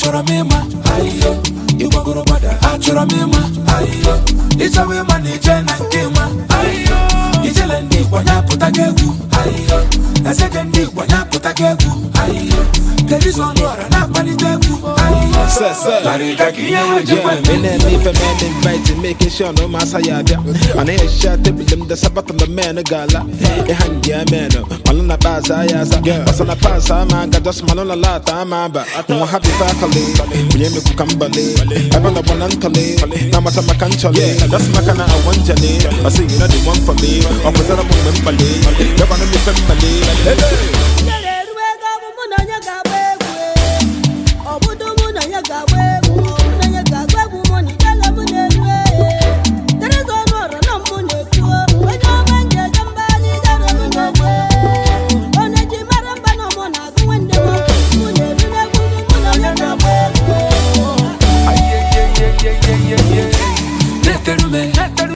achọrọ m ịma ayo ịgbagoro gbada achọrọ m ịma ayo ịchọwa ịma na ije na nke ịma ayo ijele ndị Igbo nyapụta gị egwu ayo ezege ndị Igbo nyapụta gị egwu ayo telivizọn ọra na-akpalite egwu ayo larịga ka ihe wejekwe ife men invite making sure no massa ya bia ana ya sha table them the sabat on the man gala e hangi amen malona baza ya za basana pasa ma ga just malona lata ma ba no happy family bunye me ku kambale aba na bonantale na mata makanchale that's makana I want jale I say you know the one for me opposite of them bale never know me family